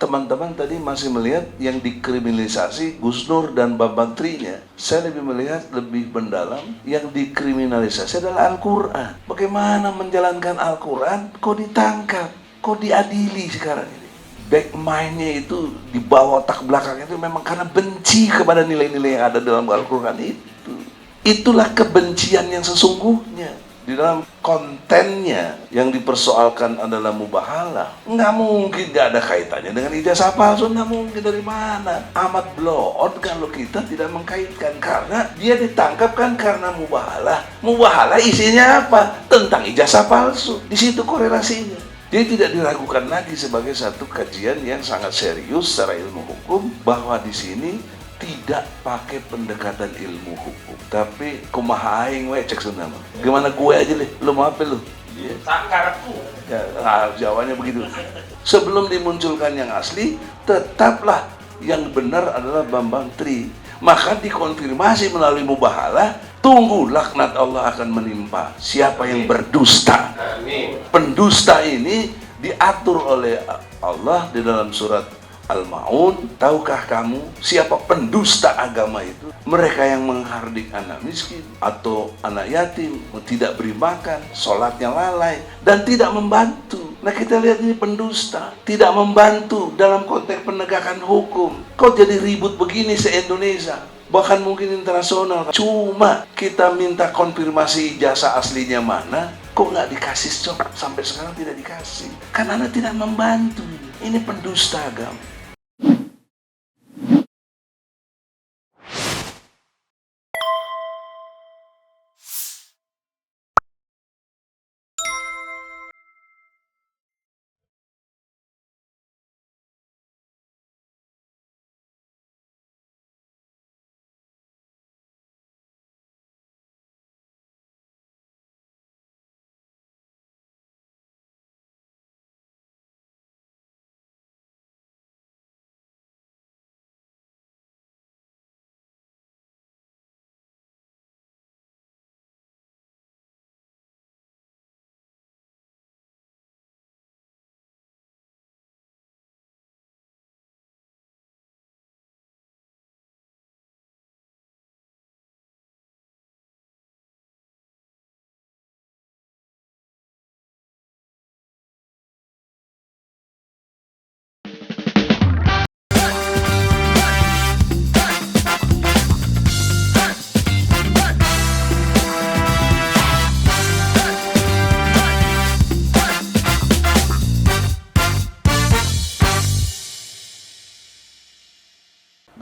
teman-teman tadi masih melihat yang dikriminalisasi Gus Nur dan Bambang Trinya. Saya lebih melihat lebih mendalam yang dikriminalisasi adalah Al-Quran. Bagaimana menjalankan Al-Quran kok ditangkap, kok diadili sekarang ini. Back mind-nya itu di bawah otak belakangnya itu memang karena benci kepada nilai-nilai yang ada dalam Al-Quran itu. Itulah kebencian yang sesungguhnya. Di dalam kontennya yang dipersoalkan adalah mubahalah, nggak mungkin nggak ada kaitannya dengan ijazah palsu. Nggak mungkin, dari mana? Amat blow on kalau kita tidak mengkaitkan, karena dia ditangkap kan karena mubahalah. Mubahalah isinya apa? Tentang ijazah palsu. Di situ korelasinya. Dia tidak diragukan lagi sebagai satu kajian yang sangat serius secara ilmu hukum, bahwa di sini tidak pakai pendekatan ilmu hukum, tapi kumaha aing we cek Sunda mah. Gimana gue aja deh, lu mau apa lu? Iya. Sakarku. Ya, Jawanya begitu. Sebelum dimunculkan yang asli, tetaplah yang benar adalah Bambang Tri. Maka dikonfirmasi melalui mubahalah, tunggu laknat Allah akan menimpa siapa yang berdusta. Amin. Pendusta ini diatur oleh Allah di dalam surat Al-Ma'un. Tahukah kamu siapa pendusta agama itu? Mereka yang menghardik anak miskin atau anak yatim, tidak beri makan, sholatnya lalai, dan tidak membantu. Nah, kita lihat ini pendusta, tidak membantu dalam konteks penegakan hukum. Kok jadi ribut begini se-Indonesia? Bahkan mungkin internasional. Cuma kita minta konfirmasi ijazah aslinya mana, kok nggak dikasih stop? Sampai sekarang tidak dikasih. Karena Anda tidak membantu. Ini pendusta agama.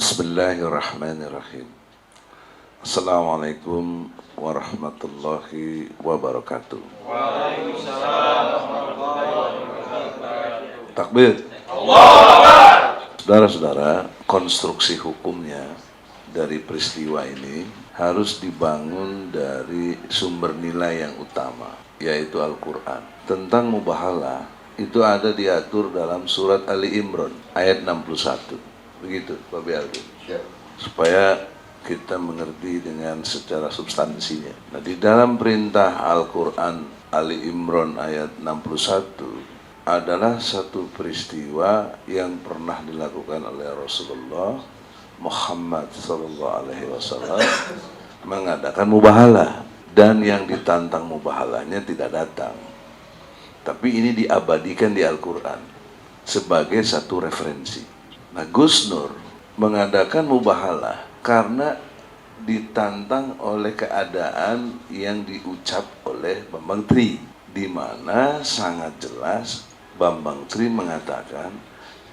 Bismillahirrahmanirrahim. Assalamualaikum warahmatullahi wabarakatuh. Waalaikumsalam warahmatullahi wabarakatuh. Takbir. Allahu Akbar. Saudara-saudara, konstruksi hukumnya dari peristiwa ini harus dibangun dari sumber nilai yang utama, yaitu Al-Quran. Tentang mubahalah itu ada diatur dalam surat Ali Imran ayat 61. Begitu, Pak Bialdi. Ya. Supaya kita mengerti dengan secara substansinya. Nah, di dalam perintah Al-Quran Ali Imran ayat 61 adalah satu peristiwa yang pernah dilakukan oleh Rasulullah Muhammad SAW mengadakan mubahalah, dan yang ditantang mubahalahnya tidak datang. Tapi ini diabadikan di Al-Quran sebagai satu referensi. Nah, Gus Nur mengadakan mubahalah karena ditantang oleh keadaan yang diucap oleh Bambang Tri, di mana sangat jelas Bambang Tri mengatakan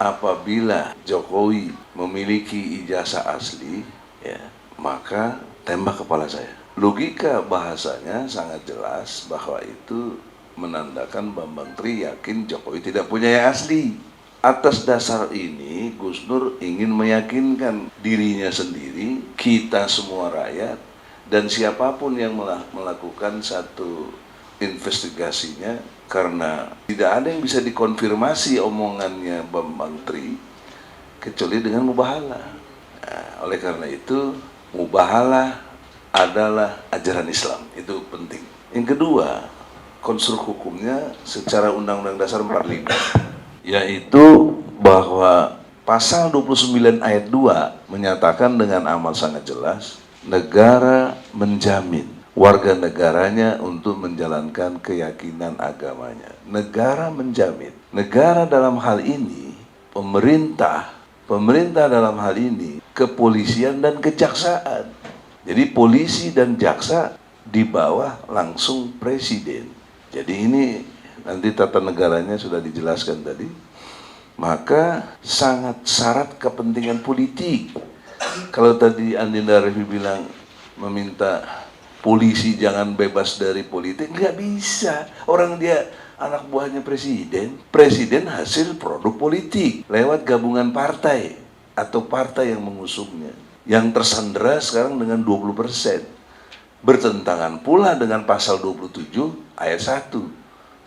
apabila Jokowi memiliki ijazah asli, ya, maka tembak kepala saya. Logika bahasanya sangat jelas bahwa itu menandakan Bambang Tri yakin Jokowi tidak punya yang asli. Atas dasar ini, Gus Nur ingin meyakinkan dirinya sendiri, kita semua rakyat, dan siapapun yang melakukan satu investigasinya, karena tidak ada yang bisa dikonfirmasi omongannya Bambang Tri kecuali dengan mubahalah. Nah, oleh karena itu, mubahalah adalah ajaran Islam, itu penting. Yang kedua, konstruk hukumnya secara Undang-Undang Dasar 45, yaitu bahwa pasal 29 ayat 2 menyatakan dengan amat sangat jelas, negara menjamin warga negaranya untuk menjalankan keyakinan agamanya. Negara menjamin. Negara dalam hal ini, pemerintah dalam hal ini, kepolisian dan kejaksaan. Jadi polisi dan jaksa di bawah langsung presiden. Jadi ini nanti tata negaranya sudah dijelaskan tadi. Maka sangat syarat kepentingan politik. Kalau tadi Andinda Revi bilang meminta polisi jangan bebas dari politik, nggak bisa. Orang dia anak buahnya presiden. Presiden hasil produk politik lewat gabungan partai atau partai yang mengusungnya. Yang tersandera sekarang dengan 20%. Bertentangan pula dengan pasal 27 ayat 1.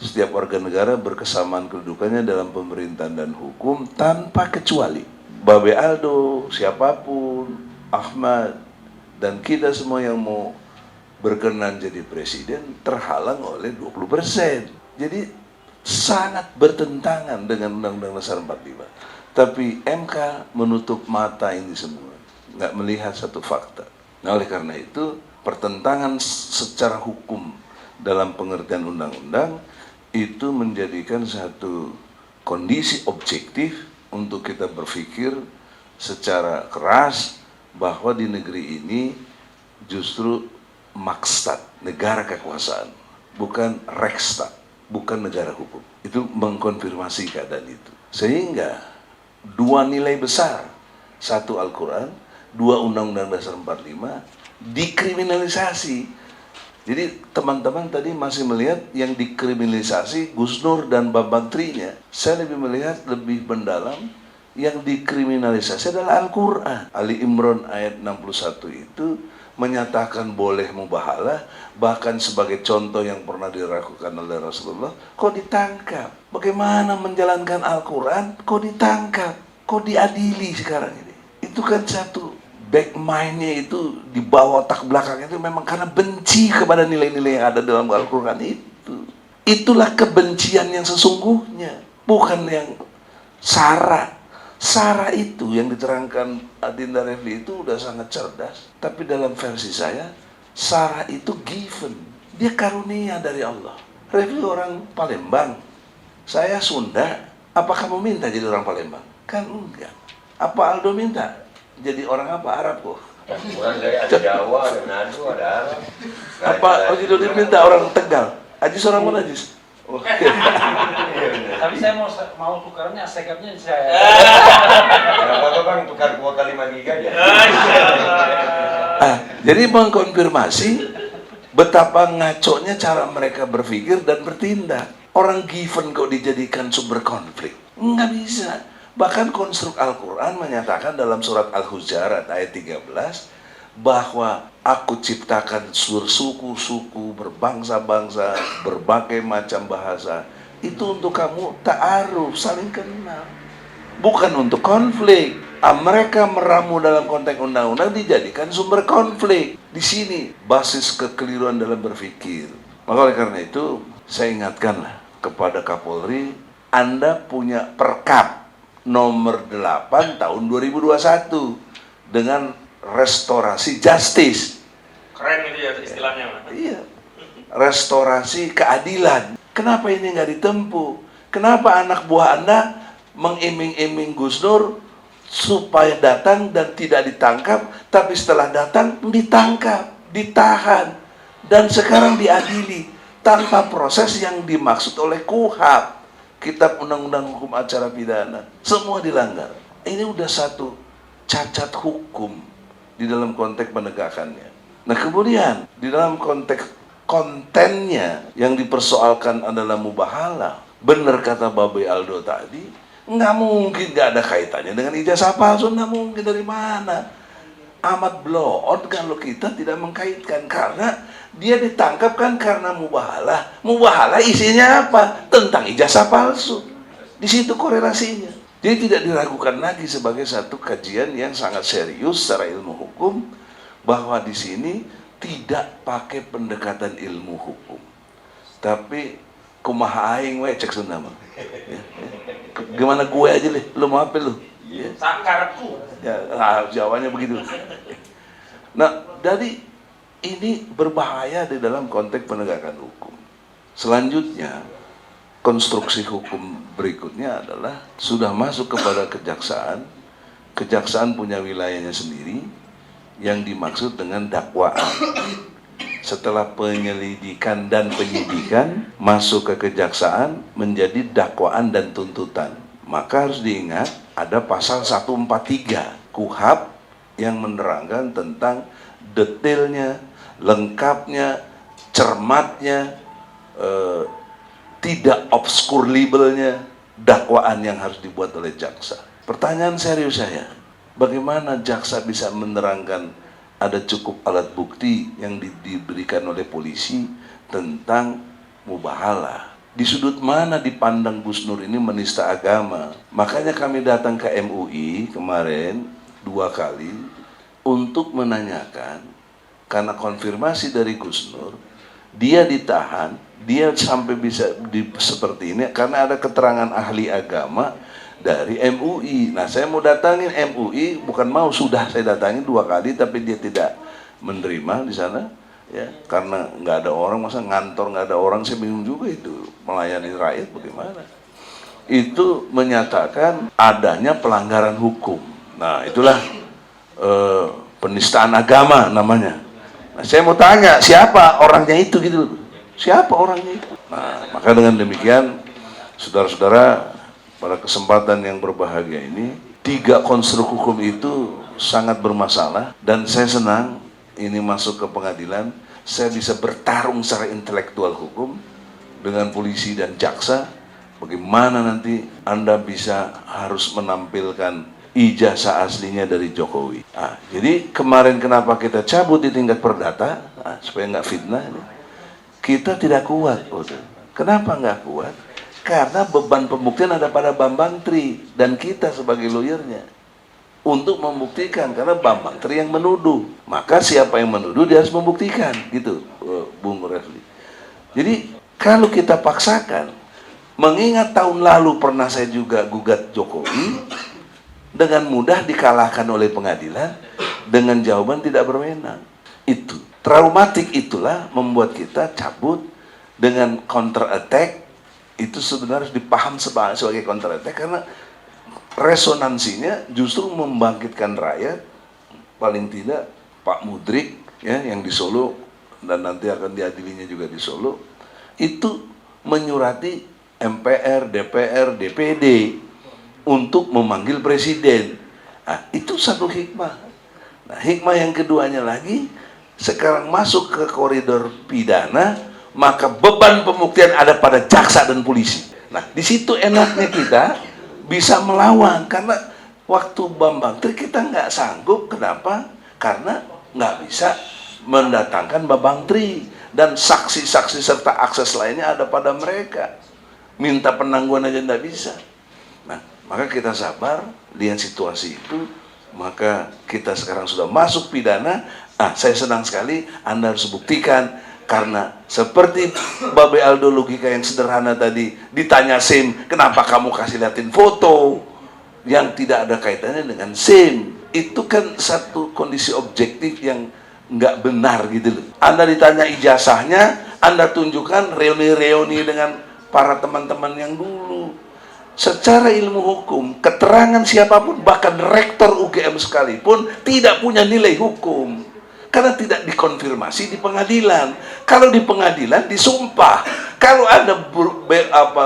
Setiap warga negara berkesamaan kedudukannya dalam pemerintahan dan hukum tanpa kecuali. Babe Aldo, siapapun, Ahmad, dan kita semua yang mau berkenan jadi presiden terhalang oleh 20%. Jadi sangat bertentangan dengan Undang-Undang Dasar 45. Tapi MK menutup mata ini semua, nggak melihat satu fakta. Nah, oleh karena itu pertentangan secara hukum dalam pengertian undang-undang itu menjadikan satu kondisi objektif untuk kita berpikir secara keras bahwa di negeri ini justru Makstat, negara kekuasaan, bukan Rekstad, bukan negara hukum. Itu mengkonfirmasi keadaan itu. Sehingga dua nilai besar, satu Al-Quran, dua Undang-Undang Dasar 45, dikriminalisasi. Jadi teman-teman tadi masih melihat yang dikriminalisasi Gus Nur dan Bambang Trinya. Saya lebih melihat lebih mendalam yang dikriminalisasi adalah Al-Quran. Ali Imran ayat 61 itu menyatakan boleh mubahalah, bahkan sebagai contoh yang pernah dilakukan oleh Rasulullah, kok ditangkap? Bagaimana menjalankan Al-Quran, kok ditangkap? Kok diadili sekarang ini? Itu kan satu back mind-nya itu di bawah otak belakang itu memang karena benci kepada nilai-nilai yang ada dalam Al-Quran itu. Itulah kebencian yang sesungguhnya, bukan yang sara. Sara itu yang diterangkan Adinda Refli itu udah sangat cerdas. Tapi dalam versi saya, Sara itu given. Dia karunia dari Allah. Refli orang Palembang, saya Sunda. Apa kamu minta jadi orang Palembang? Kan enggak. Apa Aldo minta jadi orang apa? Arab kok. Bukan dari ada Jawa, ada Nado, ada Arab. Apa Oji Dodin minta orang Tegal? Ajis orang mana Ajis? Tapi saya mau tukarnya, sekapnya saya. Apa bang, tukar 2 kali 5 giga aja. Jadi mengkonfirmasi betapa ngaconya cara mereka berpikir dan bertindak. Orang given kok dijadikan sumber konflik? Nggak bisa. Bahkan konstruk Al-Quran menyatakan dalam surat Al-Hujarat ayat 13 bahwa aku ciptakan suku-suku, berbangsa-bangsa, berbagai macam bahasa. Itu untuk kamu ta'aruf, saling kenal. Bukan untuk konflik. Mereka meramu dalam konteks undang-undang dijadikan sumber konflik. Di sini basis kekeliruan dalam berpikir. Maka oleh karena itu, saya ingatkanlah kepada Kapolri, Anda punya perkap nomor 8 tahun 2021 dengan restorasi justice. Keren itu ya istilahnya. Iya. Restorasi keadilan. Kenapa ini nggak ditempuh? Kenapa anak buah Anda mengiming-iming Gus Nur supaya datang dan tidak ditangkap, tapi setelah datang ditangkap, ditahan, dan sekarang diadili tanpa proses yang dimaksud oleh KUHP, Kitab Undang-Undang Hukum Acara Pidana. Semua dilanggar. Ini udah satu cacat hukum di dalam konteks penegakannya. Nah kemudian di dalam konteks kontennya yang dipersoalkan adalah mubahalah. Benar kata Babe Aldo tadi, nggak mungkin nggak ada kaitannya dengan ijazah palsu, nggak mungkin. Dari mana? Amat blow on kalau kita tidak mengkaitkan, karena dia ditangkap kan karena mubahalah. Mubahalah isinya apa? Tentang ijazah palsu. Di situ korelasinya. Jadi tidak diragukan lagi sebagai satu kajian yang sangat serius secara ilmu hukum, bahwa di sini tidak pakai pendekatan ilmu hukum, tapi kumaha aing we cek Sunda mah. Ya. Gimana gue aja deh, lu mau apa lu? Ya. Sakarku. Ya, Jawanya begitu. Nah, jadi ini berbahaya di dalam konteks penegakan hukum. Selanjutnya, konstruksi hukum berikutnya adalah sudah masuk kepada kejaksaan. Kejaksaan punya wilayahnya sendiri yang dimaksud dengan dakwaan. Setelah penyelidikan dan penyidikan masuk ke kejaksaan menjadi dakwaan dan tuntutan. Maka harus diingat ada pasal 143 KUHP yang menerangkan tentang detailnya, lengkapnya, cermatnya, tidak obskur labelnya dakwaan yang harus dibuat oleh jaksa. Pertanyaan serius saya, bagaimana jaksa bisa menerangkan ada cukup alat bukti yang diberikan oleh polisi tentang mubahalah? Di sudut mana dipandang Gus Nur ini menista agama? Makanya kami datang ke MUI kemarin 2 kali untuk menanyakan, karena konfirmasi dari Gus Nur, dia ditahan, dia sampai bisa seperti ini karena ada keterangan ahli agama dari MUI. Nah, saya mau datangin MUI, bukan mau, sudah saya datangin 2 kali, tapi dia tidak menerima di sana, ya, karena nggak ada orang, masa ngantor nggak ada orang, saya bingung juga itu, melayani rakyat bagaimana? Itu menyatakan adanya pelanggaran hukum. Nah, itulah penistaan agama namanya. Nah, saya mau tanya, siapa orangnya itu gitu? Siapa orangnya itu? Nah, maka dengan demikian, saudara-saudara, pada kesempatan yang berbahagia ini, 3 konstruk hukum itu sangat bermasalah, dan saya senang ini masuk ke pengadilan, saya bisa bertarung secara intelektual hukum dengan polisi dan jaksa. Bagaimana nanti Anda bisa harus menampilkan ijazah aslinya dari Jokowi. Nah, jadi kemarin kenapa kita cabut di tingkat perdata, supaya nggak fitnah, kita tidak kuat. Kenapa nggak kuat? Karena beban pembuktian ada pada Bambang Tri dan kita sebagai lawyernya untuk membuktikan, karena Bambang Tri yang menuduh, maka siapa yang menuduh dia harus membuktikan, gitu, Bung Refli. Jadi kalau kita paksakan, mengingat tahun lalu pernah saya juga gugat Jokowi, dengan mudah dikalahkan oleh pengadilan dengan jawaban tidak berwenang. Itu traumatik, itulah membuat kita cabut dengan counter attack. Itu sebenarnya harus dipaham sebagai counter attack, karena resonansinya justru membangkitkan rakyat. Paling tidak Pak Mudrik, ya, yang di Solo dan nanti akan diadilinya juga di Solo, itu menyurati MPR, DPR, DPD untuk memanggil presiden. Nah, itu satu hikmah. Nah, hikmah yang keduanya lagi, sekarang masuk ke koridor pidana, maka beban pembuktian ada pada jaksa dan polisi. Nah, di situ enaknya kita bisa melawan, karena waktu Bambang Tri kita nggak sanggup. Kenapa? Karena nggak bisa mendatangkan Bambang Tri dan saksi-saksi serta akses lainnya ada pada mereka. Minta penangguhan aja nggak bisa. Nah, maka kita sabar, lihat situasi itu, maka kita sekarang sudah masuk pidana. Saya senang sekali, Anda harus buktikan. Karena seperti Babe Aldo logika yang sederhana tadi, ditanya SIM, kenapa kamu kasih liatin foto yang tidak ada kaitannya dengan SIM? Itu kan satu kondisi objektif yang nggak benar gitu loh. Anda ditanya ijazahnya, Anda tunjukkan reuni-reuni dengan para teman-teman yang dulu. Secara ilmu hukum, keterangan siapapun, bahkan rektor UGM sekalipun, tidak punya nilai hukum. Karena tidak dikonfirmasi di pengadilan. Kalau di pengadilan disumpah. Kalau ada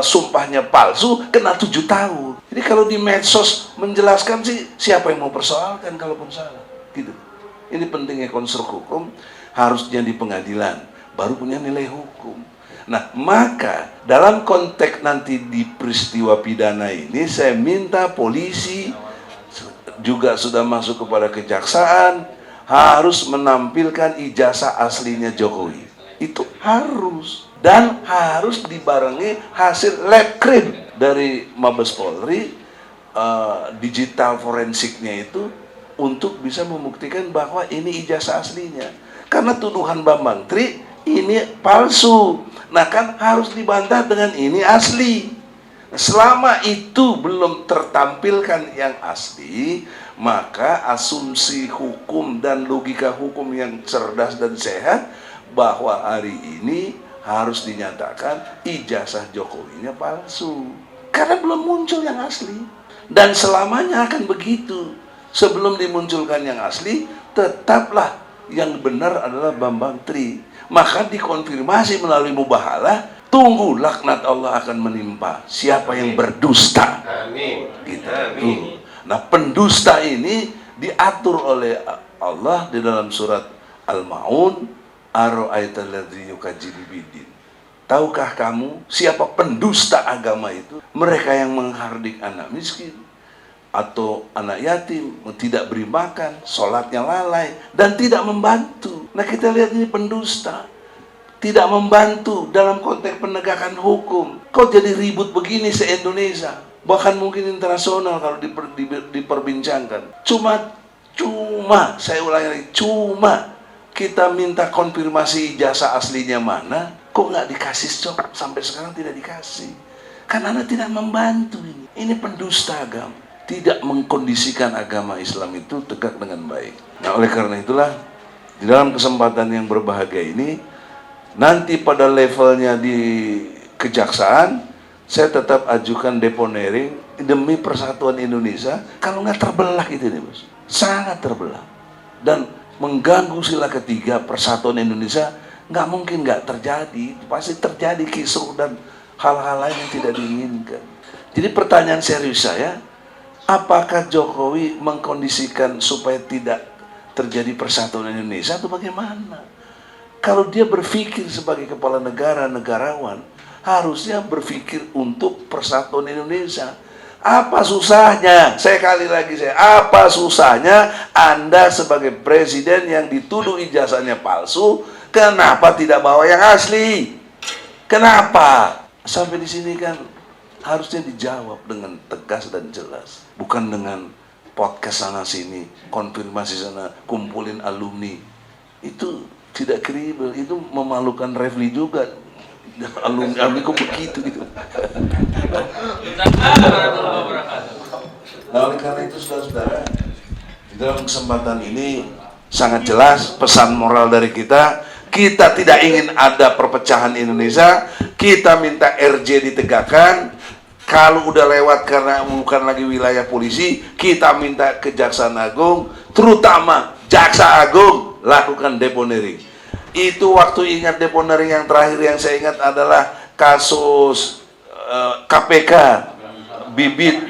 sumpahnya palsu, kena 7 tahun. Jadi kalau di medsos menjelaskan sih, siapa yang mau persoalkan kalaupun salah? Gitu. Ini pentingnya konstruk hukum, harusnya di pengadilan, baru punya nilai hukum. Nah, maka dalam konteks nanti di peristiwa pidana ini, saya minta polisi juga sudah masuk kepada kejaksaan, harus menampilkan ijazah aslinya Jokowi. Itu harus. Dan harus dibarengi hasil lab krim dari Mabes Polri, digital forensiknya itu, untuk bisa membuktikan bahwa ini ijazah aslinya. Karena tuduhan Bambang Tri ini palsu. Nah kan harus dibantah dengan ini asli. Selama itu belum tertampilkan yang asli, maka asumsi hukum dan logika hukum yang cerdas dan sehat bahwa hari ini harus dinyatakan ijazah Jokowinya palsu. Karena belum muncul yang asli. Dan selamanya akan begitu. Sebelum dimunculkan yang asli, tetaplah yang benar adalah Bambang Tri. Maka dikonfirmasi melalui mubahalah, tunggu laknat Allah akan menimpa siapa yang berdusta. Amin. Gitu. Nah, pendusta ini diatur oleh Allah di dalam surat Al-Maun, Ara'aital ladzi yukadzibu biddin. Tahukah kamu siapa pendusta agama itu? Mereka yang menghardik anak miskin atau anak yatim, tidak beri makan, sholatnya lalai, dan tidak membantu. Nah kita lihat ini pendusta, tidak membantu dalam konteks penegakan hukum. Kok jadi ribut begini se-Indonesia? Bahkan mungkin internasional kalau diperbincangkan. Cuma, saya ulangi lagi, cuma kita minta konfirmasi ijazah aslinya mana, kok nggak dikasih cok? Sampai sekarang tidak dikasih. Karena Anda tidak membantu ini. Ini pendusta agama. Tidak mengkondisikan agama Islam itu tegak dengan baik. Nah oleh karena itulah, di dalam kesempatan yang berbahagia ini, nanti pada levelnya di kejaksaan, saya tetap ajukan deponering demi persatuan Indonesia. Kalau nggak terbelah gitu nih bos, sangat terbelah. Dan mengganggu sila ketiga persatuan Indonesia, nggak mungkin nggak terjadi, pasti terjadi kisruh dan hal-hal lain yang tidak diinginkan. Jadi pertanyaan serius saya, apakah Jokowi mengkondisikan supaya tidak terjadi persatuan Indonesia atau bagaimana? Kalau dia berpikir sebagai kepala negara, negarawan, harusnya berpikir untuk persatuan Indonesia. Apa susahnya? Apa susahnya Anda sebagai presiden yang dituduh ijazahnya palsu, kenapa tidak bawa yang asli? Kenapa? Sampai di sini kan harusnya dijawab dengan tegas dan jelas, bukan dengan podcast sana sini, konfirmasi sana, kumpulin alumni. Itu tidak kredibel, itu memalukan Refli juga. Alumni kok begitu gitu. Nah oleh karena itu saudara-saudara, di dalam kesempatan ini sangat jelas pesan moral dari kita. Kita tidak ingin ada perpecahan Indonesia. Kita minta RJ ditegakkan. Kalau udah lewat karena bukan lagi wilayah polisi, kita minta Kejaksaan Agung, terutama Jaksa Agung, lakukan deponering. Itu waktu ingat deponering yang terakhir yang saya ingat adalah kasus KPK Bibit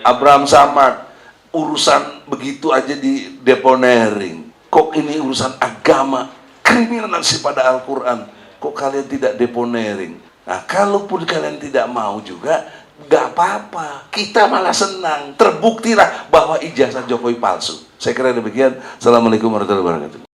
Abraham Samad. Urusan begitu aja di deponering. Kok ini urusan agama, kriminalisasi pada Al-Quran, kok kalian tidak deponering? Nah kalaupun kalian tidak mau juga, gak apa-apa, kita malah senang, terbuktilah bahwa ijazah Jokowi palsu. Saya kira demikian. Assalamualaikum warahmatullahi wabarakatuh.